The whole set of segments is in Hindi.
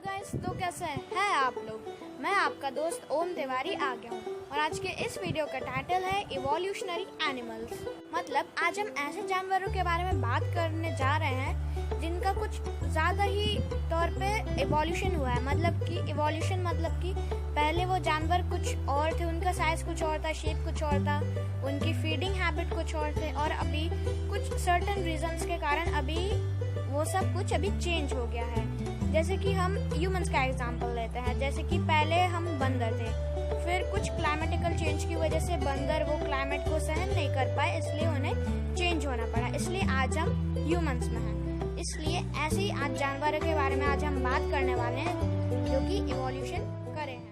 गाइस, तो कैसे हैं आप लोग। मैं आपका दोस्त ओम तिवारी आ गया हूँ और आज के इस वीडियो का टाइटल है इवोल्यूशनरी एनिमल्स। मतलब आज हम ऐसे जानवरों के बारे में बात करने जा रहे हैं जिनका कुछ ज़्यादा ही तौर पे इवोल्यूशन हुआ है। मतलब कि इवोल्यूशन मतलब कि पहले वो जानवर कुछ और थे, उनका साइज कुछ और था, शेप कुछ और था, उनकी फीडिंग हैबिट कुछ और थे और अभी कुछ सर्टेन रीजंस के कारण अभी वो सब कुछ अभी चेंज हो गया है। जैसे कि हम ह्यूमंस का एग्जांपल लेते हैं, जैसे कि पहले हम बंदर थे, फिर कुछ क्लाइमेटिकल चेंज की वजह से बंदर वो क्लाइमेट को सहन नहीं कर पाए, इसलिए उन्हें चेंज होना पड़ा, इसलिए आज हम ह्यूमंस में हैं। इसलिए ऐसे ही आज जानवरों के बारे में आज हम बात करने वाले हैं जो कि इवोल्यूशन करे हैं।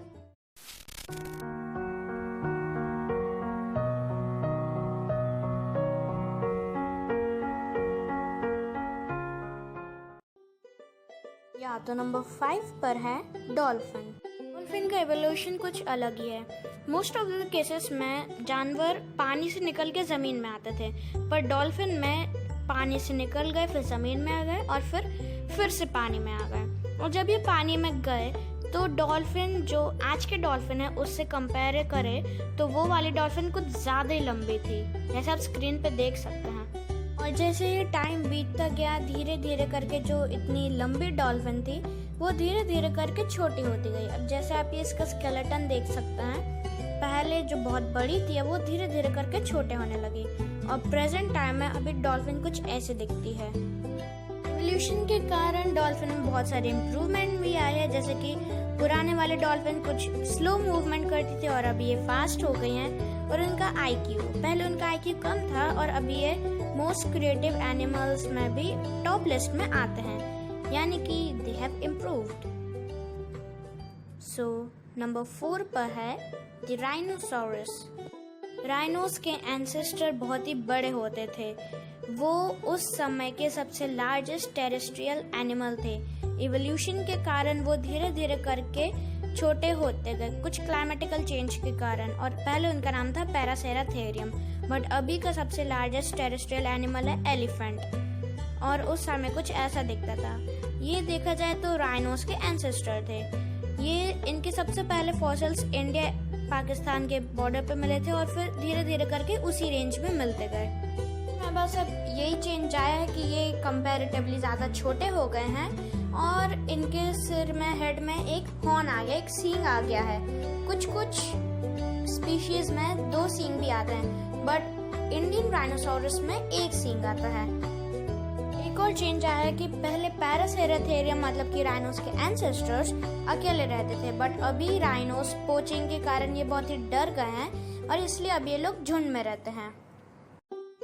या तो नंबर 5 पर है डॉल्फिन। डॉल्फिन का एवोल्यूशन कुछ अलग ही है। मोस्ट ऑफ द केसेस में जानवर पानी से निकल के ज़मीन में आते थे, पर डॉल्फिन में पानी से निकल गए, फिर ज़मीन में आ गए और फिर से पानी में आ गए। और जब ये पानी में गए तो डॉल्फिन जो आज के डॉल्फिन है उससे कंपेयर करें तो वो वाली डॉल्फिन कुछ ज़्यादा ही लंबी थी, जैसे आप स्क्रीन पे देख सकते हैं। और जैसे ये टाइम बीतता गया, धीरे धीरे करके जो इतनी लंबी डॉल्फिन थी वो धीरे धीरे करके छोटी होती गई। अब जैसे आप ये इसका स्केलेटन देख सकते हैं, पहले जो बहुत बड़ी थी वो धीरे धीरे करके छोटे होने लगी और प्रेजेंट टाइम में अभी डॉल्फिन कुछ ऐसे दिखती है। एवोल्यूशन के कारण डॉल्फिन में बहुत सारे इम्प्रूवमेंट भी आए हैं, जैसे कि पुराने वाले डॉल्फिन कुछ स्लो मूवमेंट करती थी और अभी ये फास्ट हो गई हैं। और उनका आईक्यू, पहले उनका आईक्यू कम था और अभी ये मोस्ट क्रिएटिव एनिमल्स में भी टॉप लिस्ट में आते हैं, यानी कि they have improved. So number 4 पर है द राइनोसोरस। राइनोस के एंसेस्टर बहुत ही बड़े होते थे, वो उस समय के सबसे लार्जेस्ट टेरेस्ट्रियल एनिमल थे। इवोल्यूशन के कारण वो धीरे धीरे करके छोटे होते गए, कुछ क्लाइमेटिकल चेंज के कारण, और पहले उनका नाम था पैरासेराथेरियम, बट अभी का सबसे लार्जेस्ट टेरेस्ट्रियल एनिमल है एलिफेंट, और उस समय कुछ ऐसा दिखता था। ये देखा जाए तो राइनोस के एंसेस्टर थे। ये इनके सबसे पहले फॉसिल्स इंडिया पाकिस्तान के बॉर्डर पे मिले थे और फिर धीरे धीरे करके उसी रेंज में मिलते गए। बस अब यही चेंज आया है कि ये कंपैरेटिवली ज़्यादा छोटे हो गए हैं और इनके सिर में, हेड में एक हॉर्न आ गया, एक सींग आ गया है। कुछ स्पीशीज में 2 सींग भी आते हैं, बट इंडियन राइनोसोरस में 1 सींग आता है। एक और चेंज आया है कि पहले पैरासेराथेरियम मतलब कि राइनोस के एंसेस्टर्स अकेले रहते थे, बट अभी राइनोस पोचिंग के कारण ये बहुत ही डर गए हैं और इसलिए अब ये लोग झुंड में रहते हैं।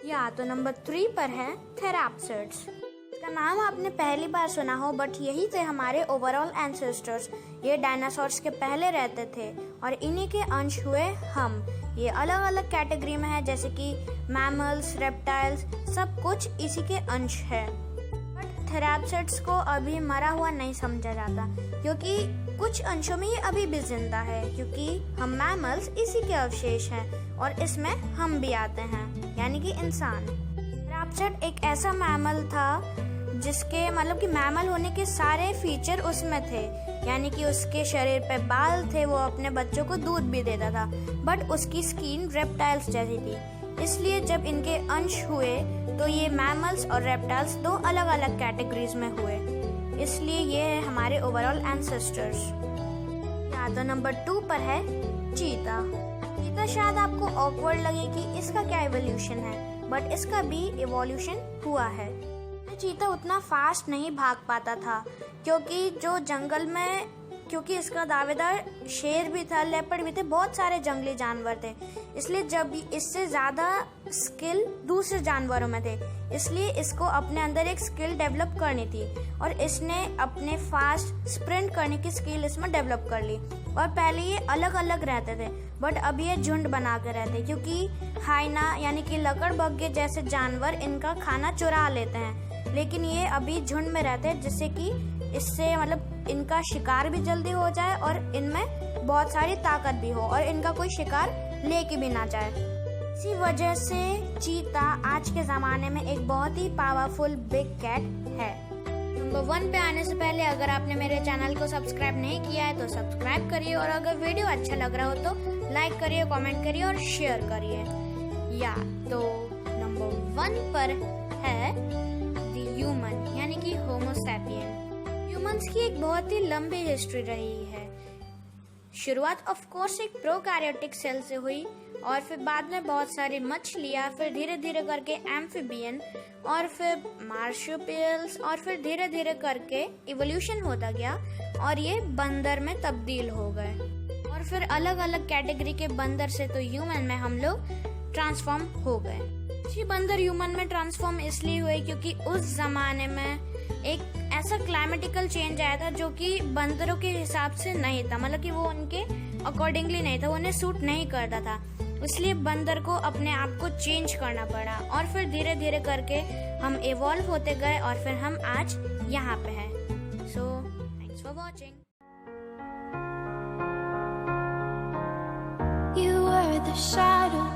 या तो नंबर 3 पर है थेराप्सिड्स। इसका नाम आपने पहली बार सुना हो, बट यही थे हमारे ओवरऑल एंसेस्टर्स। ये डायनासोर्स के पहले रहते थे और इन्हीं के अंश हुए हम। ये अलग अलग कैटेगरी में है, जैसे कि मैमल्स, रेप्टाइल्स, सब कुछ इसी के अंश है। बट थेराप्सिड्स को अभी मरा हुआ नहीं समझा जाता, क्योंकि कुछ अंशों में ये अभी भी जिंदा है, क्योंकि हम मैमल्स इसी के अवशेष हैं और इसमें हम भी आते हैं, यानी कि इंसान। थेराप्सिड एक ऐसा मैमल था जिसके मतलब कि मैमल होने के सारे फीचर उसमें थे, यानी कि उसके शरीर पे बाल थे, वो अपने बच्चों को दूध भी देता था, बट उसकी स्किन रेप्टाइल्स जैसी थी। इसलिए जब इनके अंश हुए तो ये मैमल्स और रेप्टाइल्स 2 अलग अलग कैटेगरीज में हुए, इसलिए ये है हमारे ओवरऑल एंसेस्टर्स। या तो नंबर 2 पर है चीता। चीता शायद आपको ऑकवर्ड लगे कि इसका क्या इवोल्यूशन है, बट इसका भी इवोल्यूशन हुआ है। चीता उतना फास्ट नहीं भाग पाता था, क्योंकि जो जंगल में, क्योंकि इसका दावेदार शेर भी था, लेपर्ड भी थे, बहुत सारे जंगली जानवर थे, इसलिए जब इससे ज़्यादा स्किल दूसरे जानवरों में थे, इसलिए इसको अपने अंदर एक स्किल डेवलप करनी थी और इसने अपने फास्ट स्प्रिंट करने की स्किल इसमें डेवलप कर ली। और पहले ये अलग अलग रहते थे, बट अब ये झुंड बना के रहते, क्योंकि हाइना यानी कि लकड़बग्घे जैसे जानवर इनका खाना चुरा लेते हैं, लेकिन ये अभी झुंड में रहते हैं, जिससे कि इससे मतलब इनका शिकार भी जल्दी हो जाए और इनमें बहुत सारी ताकत भी हो और इनका कोई शिकार लेके भी ना जाए। इसी वजह से चीता आज के ज़माने में एक बहुत ही पावरफुल बिग कैट है। नंबर 1 पे आने से पहले अगर आपने मेरे चैनल को सब्सक्राइब नहीं किया है तो सब्सक्राइब करिए, और अगर वीडियो अच्छा लग रहा हो तो लाइक करिए, कमेंट करिए और शेयर करिए। या तो नंबर 1 पर है द ह्यूमन, यानी कि होमो सैपियन। ह्यूमंस की एक बहुत ही लंबी हिस्ट्री रही है। शुरुआत ऑफ कोर्स एक प्रोकैरियोटिक सेल से हुई, और फिर बाद में बहुत सारी मछलियाँ, फिर धीरे धीरे करके एम्फीबियन, और फिर मार्शुपियल्स, और फिर धीरे धीरे करके इवोल्यूशन होता गया और ये बंदर में तब्दील हो गए। और फिर अलग अलग कैटेगरी के बंदर से तो ह्यूमन में हम लोग ट्रांसफॉर्म हो गए। जी, बंदर ह्यूमन में ट्रांसफॉर्म इसलिए हुए क्योंकि उस जमाने में एक ऐसा क्लाइमेटिकल चेंज आया था जो कि बंदरों के हिसाब से नहीं था, मतलब कि वो उनके अकॉर्डिंगली नहीं था, उन्हें सूट नहीं करता था। इसलिए बंदर को अपने आप को चेंज करना पड़ा, और फिर धीरे धीरे करके हम इवॉल्व होते गए, और फिर हम आज यहाँ पे हैं। So thanks for watching. You were the shadow